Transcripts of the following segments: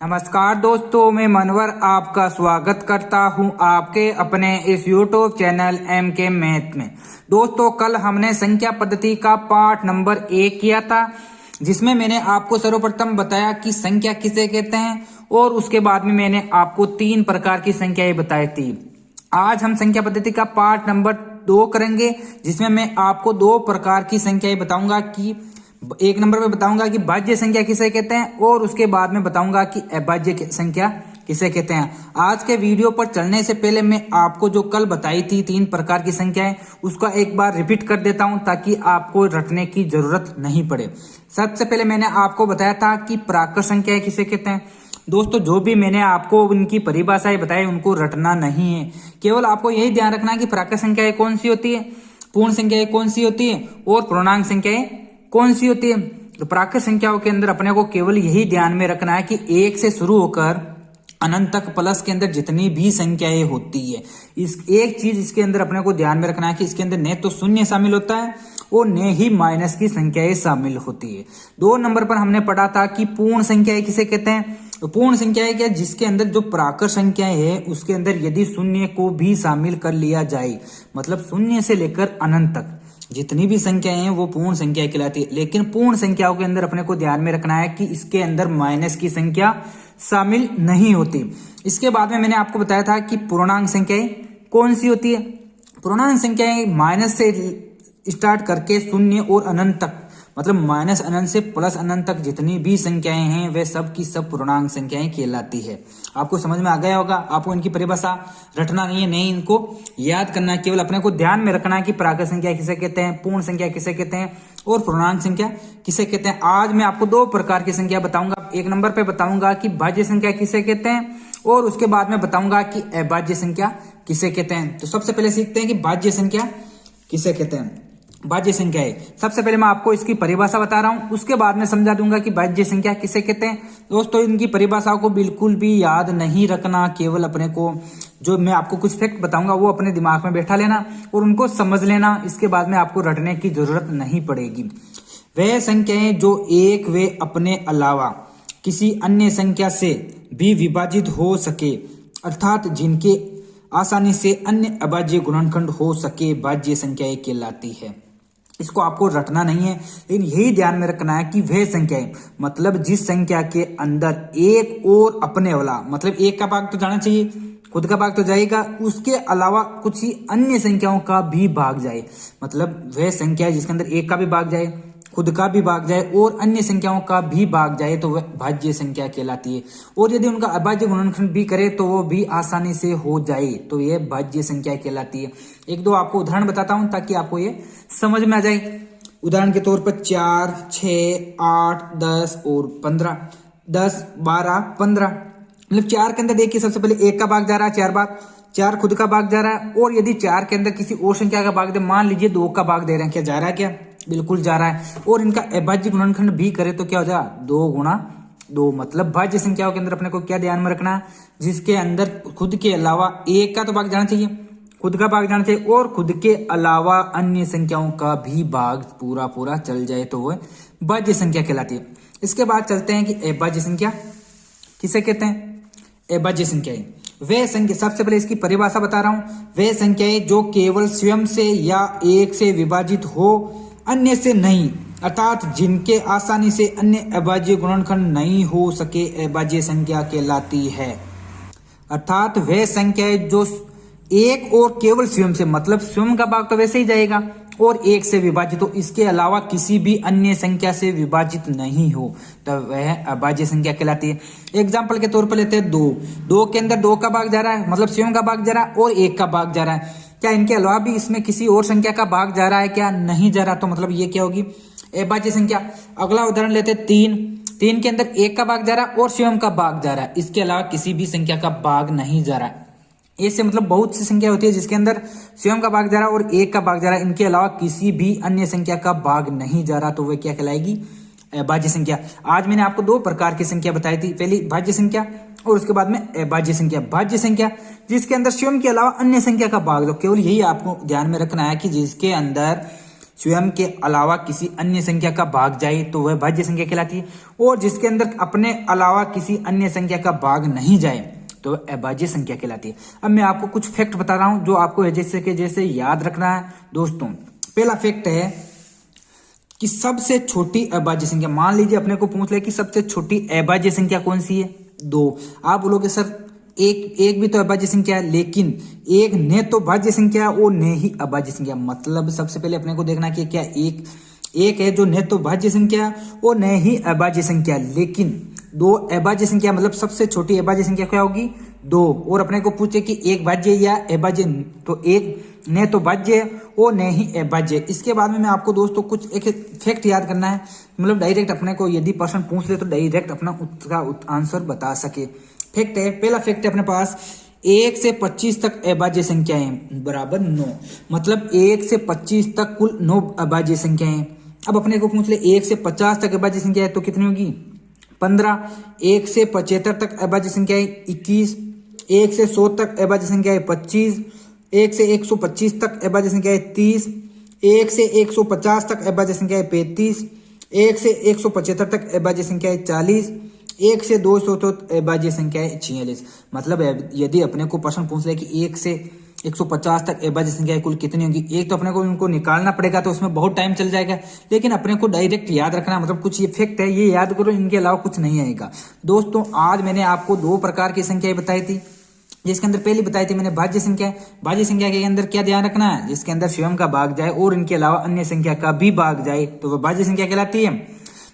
नमस्कार दोस्तों, मैं मनवर आपका स्वागत करता हूं आपके अपने इस YouTube चैनल MK मैथ में। दोस्तों, कल हमने संख्या पद्धति का पाठ नंबर 1 किया था, जिसमें मैंने आपको सर्वप्रथम बताया कि संख्या किसे कहते हैं और उसके बाद में मैंने आपको 3 प्रकार की संख्याएं बताई थी। आज हम संख्या पद्धति का पाठ नंबर 2 करेंगे, जिसमें मैं आपको 2 प्रकार की संख्याएं बताऊंगा कि एक नंबर पे बताऊंगा कि भाज्य संख्या किसे कहते हैं और उसके बाद में बताऊंगा कि अभाज्य संख्या किसे कहते हैं। आज के वीडियो पर चलने से पहले मैं आपको जो कल बताई थी 3 प्रकार की संख्याएं, उसका एक बार रिपीट कर देता हूं ताकि आपको रटने की जरूरत नहीं पड़े। सबसे पहले मैंने आपको बताया था कि प्राकृत संख्याएं किसे कहते हैं। दोस्तों, जो भी मैंने आपको उनकी परिभाषाएं बताई उनको रटना नहीं है, केवल आपको यही ध्यान रखना है कि प्राकृत संख्याएं कौन सी होती है, पूर्ण संख्याएं कौन सी होती है और पूर्णांक संख्याएं कौन सी होती है। तो प्राकृत संख्याओं के अंदर अपने को केवल यही ध्यान में रखना है कि 1 से शुरू होकर अनंत तक प्लस के अंदर जितनी भी संख्याएं होती है, इस एक चीज इसके अंदर अपने को ध्यान में रखना है कि इसके अंदर न तो शून्य शामिल होता है और न ही माइनस की संख्याएं शामिल होती है। 2 नंबर पर हमने पढ़ा था कि पूर्ण संख्याएं किसे कहते हैं। तो पूर्ण संख्याएं क्या, जिसके अंदर जो प्राकृत संख्याएं है उसके अंदर यदि शून्य को भी शामिल कर लिया जाए, मतलब शून्य से लेकर अनंत तक जितनी भी संख्याएं हैं वो पूर्ण संख्या कहलाती है। लेकिन पूर्ण संख्याओं के अंदर अपने को ध्यान में रखना है कि इसके अंदर माइनस की संख्या शामिल नहीं होती। इसके बाद में मैंने आपको बताया था कि पूर्णांक संख्याएं कौन सी होती है। पूर्णांक संख्याएं माइनस से स्टार्ट करके शून्य और अनंत तक, मतलब माइनस अनंत से प्लस अनंत तक जितनी भी संख्याएं हैं वे सब की सब पूर्णांक संख्याएं कहलाती है। आपको समझ में आ गया होगा। आपको इनकी परिभाषा रटना नहीं है, नहीं इनको याद करना है, केवल अपने को ध्यान में रखना है कि प्राकृत संख्या किसे कहते हैं, पूर्ण संख्या किसे कहते हैं और पूर्णांक संख्या किसे कहते हैं। आज मैं आपको 2 प्रकार की संख्या बताऊंगा। एक नंबर पे बताऊंगा कि भाज्य संख्या किसे कहते हैं और उसके बाद में बताऊंगा कि अभाज्य संख्या किसे कहते हैं। तो सबसे पहले सीखते हैं कि भाज्य संख्या किसे कहते हैं। भाज्य संख्या है, सबसे पहले मैं आपको इसकी परिभाषा बता रहा हूं, उसके बाद में समझा दूंगा कि भाज्य संख्या किसे कहते हैं। दोस्तों, इनकी परिभाषाओं को बिल्कुल भी याद नहीं रखना, केवल अपने को जो मैं आपको कुछ फैक्ट बताऊंगा वो अपने दिमाग में बैठा लेना और उनको समझ लेना। इसके बाद में आपको रटने की जरूरत नहीं पड़ेगी। वह संख्याएं जो एक वे अपने अलावा किसी अन्य संख्या से भी विभाजित हो सके, अर्थात जिनके आसानी से अन्य अभाज्य गुणनखंड हो सके, भाज्य संख्याएं कहलाती है। इसको आपको रटना नहीं है, लेकिन यही ध्यान में रखना है कि वह संख्याएं, मतलब जिस संख्या के अंदर एक और अपने वाला, मतलब एक का भाग तो जाना चाहिए, खुद का भाग तो जाएगा, उसके अलावा कुछ ही अन्य संख्याओं का भी भाग जाए, मतलब वह संख्या जिसके अंदर एक का भी भाग जाए, खुद का भी भाग जाए और अन्य संख्याओं का भी भाग जाए तो वह भाज्य संख्या कहलाती है। और यदि उनका अभाज्य गुणनखंड भी करे तो वो भी आसानी से हो जाए तो यह भाज्य संख्या कहलाती है। 1-2 आपको उदाहरण बताता हूं ताकि आपको ये समझ में आ जाए। उदाहरण के तौर पर 4, 6, 8, 10 और 15, 10, 12, 15, मतलब 4 के अंदर देखिए सबसे पहले 1 का भाग जा रहा है 4 बार, 4 खुद का भाग जा रहा है। और यदि 4 के अंदर किसी और संख्या का भाग दे, मान लीजिए 2 का भाग दे रहे हैं, क्या जा रहा है? क्या बिल्कुल जा रहा है। और इनका अभाज्य गुणनखंड भी करे तो क्या हो जाएगा? 2 गुणा 2, मतलब भाज्य संख्याओं के अंदर अपने को क्या ध्यान में रखना, जिसके अंदर खुद के अलावा एक का तो भाग जाना चाहिए, खुद का भाग जाना चाहिए और खुद के अलावा अन्य संख्याओं का भी भाग पूरा पूरा चल जाए तो वह भाज्य संख्या कहलाती है। इसके बाद चलते हैं कि अभाज्य संख्या किसे कहते हैं। अभाज्य संख्याएं वे संख्या, सबसे पहले इसकी परिभाषा बता रहा हूं, वे संख्याएं जो केवल स्वयं से या एक से विभाजित हो, अन्य से नहीं, अर्थात जिनके आसानी से अन्य अभाज्य गुणनखंड नहीं हो सके, अभाज्य संख्या कहलाती है। अर्थात वे संख्याएं जो एक और केवल स्वयं से, मतलब स्वयं का भाग तो वैसे ही जाएगा, और एक से विभाजित हो, इसके अलावा किसी भी अन्य संख्या से विभाजित नहीं हो, तो वह अभाज्य संख्या कहलाती है। एग्जाम्पल के तौर पर लेते हैं 2 के अंदर 2 का भाग जा रहा है, मतलब स्वयं का भाग जा रहा है और 1 का भाग जा रहा है। क्या इनके अलावा भी इसमें किसी और संख्या का भाग जा रहा है? क्या नहीं जा रहा, तो मतलब ये क्या होगी? अभाज्य संख्या। अगला उदाहरण लेते हैं 3 के अंदर 1 का भाग जा रहा है और स्वयं का भाग जा रहा है, इसके अलावा किसी भी संख्या का भाग नहीं जा रहा है। ऐसे मतलब बहुत सी संख्या होती है जिसके अंदर स्वयं का भाग जा रहा है और 1 का भाग जा रहा है, इनके अलावा किसी भी अन्य संख्या का भाग नहीं जा रहा, तो वह क्या कहलाएगी? भाज्य संख्या। आज मैंने आपको 2 प्रकार की संख्या बताई थी, पहली भाज्य संख्या और उसके बाद में अभाज्य संख्या। भाज्य संख्या जिसके अंदर स्वयं के अलावा अन्य संख्या का भाग, तो केवल यही आपको ध्यान में रखना है कि जिसके अंदर स्वयं के अलावा किसी अन्य संख्या का भाग जाए तो वह भाज्य संख्या कहलाती है, और जिसके अंदर अपने अलावा किसी अन्य संख्या का भाग नहीं जाए तो वह अभाज्य संख्या कहलाती है। अब मैं आपको कुछ फैक्ट बता रहा हूं जो आपको जैसे याद रखना है दोस्तों। पहला फैक्ट है कि सबसे छोटी अभाज्य संख्या, मान लीजिए अपने को पूछ ले कि सबसे छोटी अभाज्य संख्या कौन सी है, 2। आप बोलोगे सर एक भी तो अभाज्य संख्या है, लेकिन एक ने तो भाज्य संख्या और ने ही अभाज्य संख्या। मतलब सबसे पहले अपने को देखना कि क्या एक है जो ने तो भाज्य संख्या और ने ही अभाज्य संख्या, लेकिन 2 अभाज्य संख्या, मतलब सबसे छोटी अभाज्य संख्या क्या होगी, 2। और अपने को पूछे कि एक भाज्य या अभाज्य, तो एक ने तो भाज्य और ने ही अभाज्य। इसके बाद में मैं आपको दोस्तों कुछ एक फैक्ट याद करना है, मतलब डायरेक्ट अपने को यदि प्रश्न पूछ ले तो डायरेक्ट अपना उसका आंसर बता सके। फैक्ट है, पहला फैक्ट है अपने पास 1 से 25 तक अभाज्य संख्याएं बराबर 9। मतलब 1 से 25 तक कुल 9 अभाज्य संख्याएं। अब अपने को पूछ ले 1 से 50 तक अभाज्य संख्या है तो कितनी होगी, 15। 1 से 75 तक अभाज्य संख्याएं 21। 1 से 100 तक अभाज्य संख्याएं 25। 1 से 125 तक अभाज्य संख्याएं 30। 1 से 150 तक अभाज्य संख्याएं 35। 1 से 175 तक अभाज्य संख्याएं 40। 1 से 200 तक अभाज्य संख्याएं 46। मतलब यदि अपने को प्रश्न पूछ ले कि 1 से 150 तक अभाज्य संख्याएं कुल कितनी होगी, एक तो अपने को उनको निकालना पड़ेगा तो उसमें बहुत टाइम चल जाएगा, लेकिन अपने को डायरेक्ट याद रखना, मतलब कुछ ये फैक्ट है ये याद करो, इनके अलावा कुछ नहीं आएगा। दोस्तों आज मैंने आपको 2 प्रकार की संख्याएं बताई थी, जिसके अंदर पहली बताई थी मैंने भाज्य संख्या। भाज्य संख्या के अंदर क्या ध्यान रखना है, जिसके अंदर स्वयं का भाग जाए और इनके अलावा अन्य संख्या का भी भाग जाए तो वह भाज्य संख्या कहलाती है।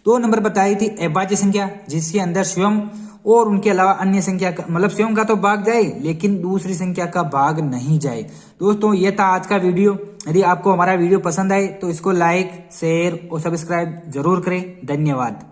2 नंबर बताई थी अभाज्य संख्या, जिसके अंदर स्वयं और उनके अलावा अन्य संख्या का, मतलब स्वयं का तो भाग जाए लेकिन दूसरी संख्या का भाग नहीं जाए। दोस्तों ये था आज का वीडियो। यदि आपको हमारा वीडियो पसंद आए तो इसको लाइक, शेयर और सब्सक्राइब जरूर करें। धन्यवाद।